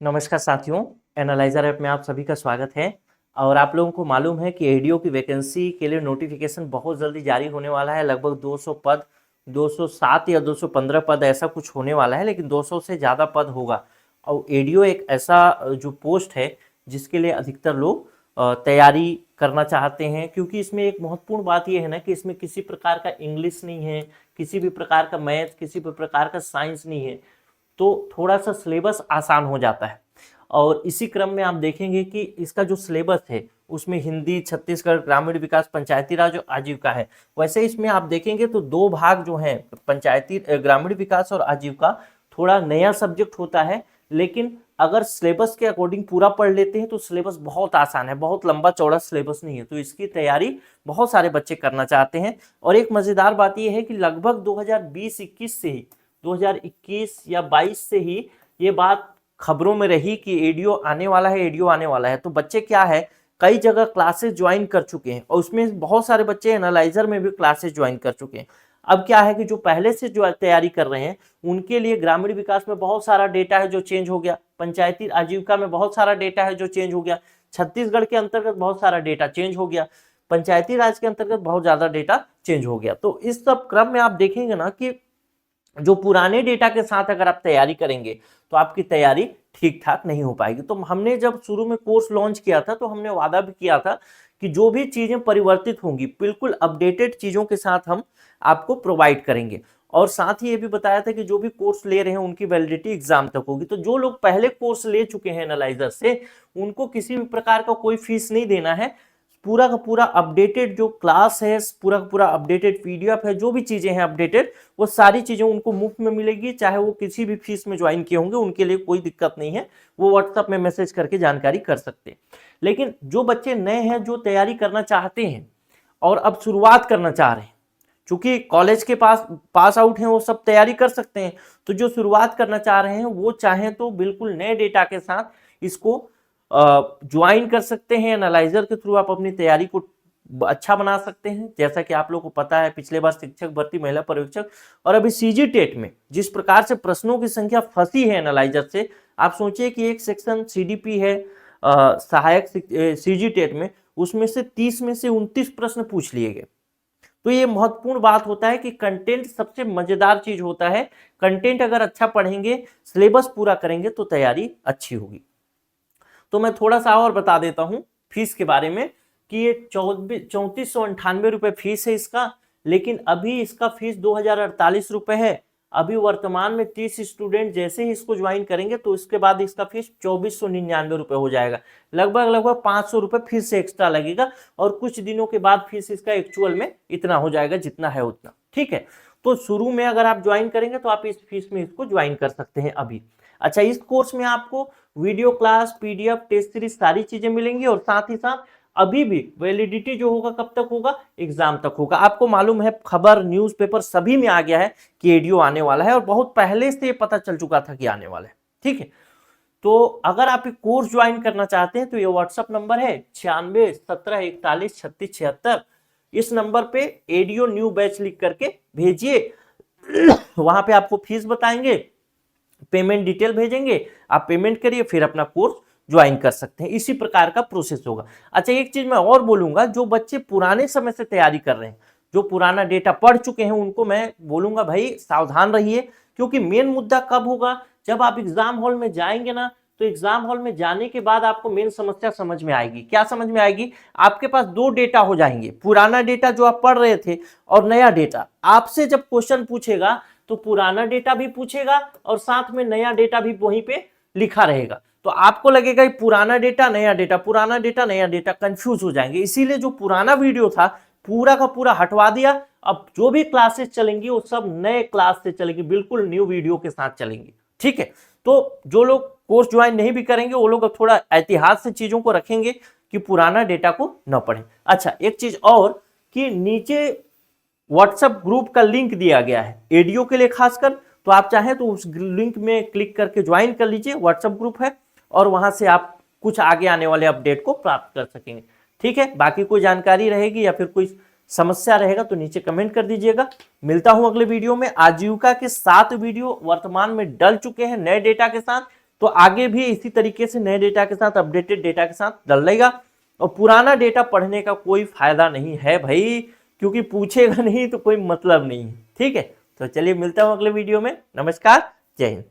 नमस्कार साथियों, analyser app में आप सभी का स्वागत है। और आप लोगों को मालूम है कि एडीओ की वैकेंसी के लिए नोटिफिकेशन बहुत जल्दी जारी होने वाला है। लगभग 200 पद, 207 या 215 पद ऐसा कुछ होने वाला है, लेकिन 200 से ज़्यादा पद होगा। और एडीओ एक ऐसा जो पोस्ट है जिसके लिए अधिकतर लोग तैयारी करना चाहते हैं, क्योंकि इसमें एक महत्वपूर्ण बात यह है ना कि इसमें किसी प्रकार का इंग्लिश नहीं है, किसी भी प्रकार का मैथ, किसी भी प्रकार का साइंस नहीं है, तो थोड़ा सा सिलेबस आसान हो जाता है। और इसी क्रम में आप देखेंगे कि इसका जो सिलेबस है उसमें हिंदी, छत्तीसगढ़, ग्रामीण विकास, पंचायती राज और आजीविका है। वैसे इसमें आप देखेंगे तो दो भाग जो हैं, पंचायती ग्रामीण विकास और आजीविका, थोड़ा नया सब्जेक्ट होता है, लेकिन अगर सिलेबस के अकॉर्डिंग पूरा पढ़ लेते हैं तो सिलेबस बहुत आसान है, बहुत लंबा चौड़ा सिलेबस नहीं है। तो इसकी तैयारी बहुत सारे बच्चे करना चाहते हैं। और एक मजेदार बात यह है कि लगभग 2020-21 से ही, 2021 या 22 से ही ये बात खबरों में रही कि एडीओ आने वाला है, एडीओ आने वाला है। तो बच्चे क्या है, कई जगह क्लासेस ज्वाइन कर चुके हैं और उसमें बहुत सारे बच्चे एनालाइजर में भी क्लासेस ज्वाइन कर चुके हैं। अब क्या है कि जो पहले से जो तैयारी कर रहे हैं उनके लिए ग्रामीण विकास में बहुत सारा डेटा है जो चेंज हो गया, पंचायती आजीविका में बहुत सारा डेटा है जो चेंज हो गया, छत्तीसगढ़ के अंतर्गत बहुत सारा डेटा चेंज हो गया, पंचायती राज के अंतर्गत बहुत ज्यादा डेटा चेंज हो गया। तो इस सब क्रम में आप देखेंगे ना कि जो पुराने डेटा के साथ अगर आप तैयारी करेंगे तो आपकी तैयारी ठीक ठाक नहीं हो पाएगी। तो हमने जब शुरू में कोर्स लॉन्च किया था तो हमने वादा भी किया था कि जो भी चीजें परिवर्तित होंगी बिल्कुल अपडेटेड चीजों के साथ हम आपको प्रोवाइड करेंगे। और साथ ही ये भी बताया था कि जो भी कोर्स ले रहे हैं उनकी वैलिडिटी एग्जाम तक होगी। तो जो लोग पहले कोर्स ले चुके हैं एनालाइजर से, उनको किसी भी प्रकार का कोई फीस नहीं देना है। पूरा का पूरा अपडेटेड जो क्लास है, पूरा का पूरा अपडेटेड पीडीएफ है, जो भी चीजें हैं अपडेटेड, वो सारी चीजें उनको मुफ्त में मिलेगी। चाहे वो किसी भी फीस में ज्वाइन किए होंगे, उनके लिए कोई दिक्कत नहीं है, वो व्हाट्सएप में मैसेज करके जानकारी कर सकते हैं। लेकिन जो बच्चे नए हैं, जो तैयारी करना चाहते हैं और अब शुरुआत करना चाह रहे हैं, चूंकि कॉलेज के पास आउट हैं वो सब तैयारी कर सकते हैं, तो जो शुरुआत करना चाह रहे हैं वो चाहें तो बिल्कुल नए डेटा के साथ इसको ज्वाइन कर सकते हैं। एनालाइजर के थ्रू आप अपनी तैयारी को अच्छा बना सकते हैं। जैसा कि आप लोगों को पता है, पिछले बार शिक्षक भर्ती, महिला पर्यवेक्षक और अभी सीजी टेट में जिस प्रकार से प्रश्नों की संख्या फंसी है एनालाइजर से, आप सोचिए कि एक सेक्शन सीडीपी है सहायक सीजी टेट में, उसमें से 30 में से 29 प्रश्न पूछ लिए गए। तो ये महत्वपूर्ण बात होता है कि कंटेंट सबसे मजेदार चीज होता है। कंटेंट अगर अच्छा पढ़ेंगे, सिलेबस पूरा करेंगे तो तैयारी अच्छी होगी। तो मैं थोड़ा सा और बता देता हूं फीस के बारे में कि ये 3498 रुपए फीस है इसका, लेकिन अभी इसका फीस 2048 रुपए है। अभी वर्तमान में 30 स्टूडेंट जैसे ही इसको ज्वाइन करेंगे तो इसके बाद इसका फीस 2499 रुपए हो जाएगा। लगभग 500 रुपए फीस से एक्स्ट्रा लगेगा और कुछ दिनों के बाद फीस इसका एक्चुअल में इतना हो जाएगा जितना है उतना। ठीक है, तो शुरू में अगर आप ज्वाइन करेंगे तो आप इस फीस में इसको ज्वाइन कर सकते हैं अभी। अच्छा, इस कोर्स में आपको video class, PDF, test series सारी चीजें मिलेंगी और साथ ही साथ अभी भी वैलिडिटी जो होगा कब तक होगा, एग्जाम तक होगा। आपको मालूम है, खबर न्यूज़पेपर सभी में आ गया है कि एडीओ आने वाला है और बहुत पहले से पता चल चुका था कि आने वाला है। ठीक है, तो अगर आप एक कोर्स ज्वाइन करना चाहते हैं तो ये व्हाट्सएप नंबर है 9617413676। इस नंबर पे एडीओ न्यू बैच लिख करके भेजिए। वहां पे आपको फीस बताएंगे, पेमेंट डिटेल भेजेंगे, आप पेमेंट करिए, फिर अपना कोर्स ज्वाइन कर सकते हैं। इसी प्रकार का प्रोसेस होगा। अच्छा, एक चीज मैं और बोलूंगा, जो बच्चे पुराने समय से तैयारी कर रहे हैं, जो पुराना डेटा पढ़ चुके हैं, उनको मैं बोलूंगा भाई सावधान रहिए, क्योंकि मेन मुद्दा कब होगा, जब आप एग्जाम हॉल में जाएंगे ना, तो एग्जाम हॉल में जाने के बाद आपको मेन समस्या समझ में आएगी। क्या समझ में आएगी? आपके पास दो डेटा हो जाएंगे, पुराना डेटा जो आप पढ़ रहे थे और नया डेटा। आपसे जब क्वेश्चन पूछेगा तो पुराना डेटा भी पूछेगा और साथ में नया डेटा भी वहीं पे लिखा रहेगा। तो आपको लगेगा पुराना डेटा नया डेटा, पुराना डेटा नया डेटा, कंफ्यूज हो जाएंगे। इसीलिए जो पुराना वीडियो था पूरा का पूरा हटवा दिया। अब जो भी क्लासेस चलेंगी वो सब नए क्लास से चलेंगी, बिल्कुल न्यू वीडियो के साथ चलेंगी। ठीक है, तो जो लोग कोर्स ज्वाइन नहीं भी करेंगे वो लोग अब थोड़ा एहतियात से चीजों को रखेंगे कि पुराना डेटा को न पढ़ें। अच्छा, एक चीज और कि नीचे व्हाट्सएप ग्रुप का लिंक दिया गया है एडीओ के लिए खासकर, तो आप चाहें तो उस लिंक में क्लिक करके ज्वाइन कर लीजिए। व्हाट्सएप ग्रुप है और वहां से आप कुछ आगे आने वाले अपडेट को प्राप्त कर सकेंगे। ठीक है, बाकी कोई जानकारी रहेगी या फिर कोई समस्या रहेगा तो नीचे कमेंट कर दीजिएगा। मिलता हूं अगले वीडियो में। आजीविका के 7 वीडियो वर्तमान में डल चुके हैं नए डेटा के साथ, तो आगे भी इसी तरीके से नए डेटा के साथ, अपडेटेड डेटा के साथ डलेगा। और पुराना डेटा पढ़ने का कोई फायदा नहीं है भाई, क्योंकि पूछेगा नहीं तो कोई मतलब नहीं है। ठीक है, तो चलिए मिलता हूं अगले वीडियो में। नमस्कार, जय हिंद।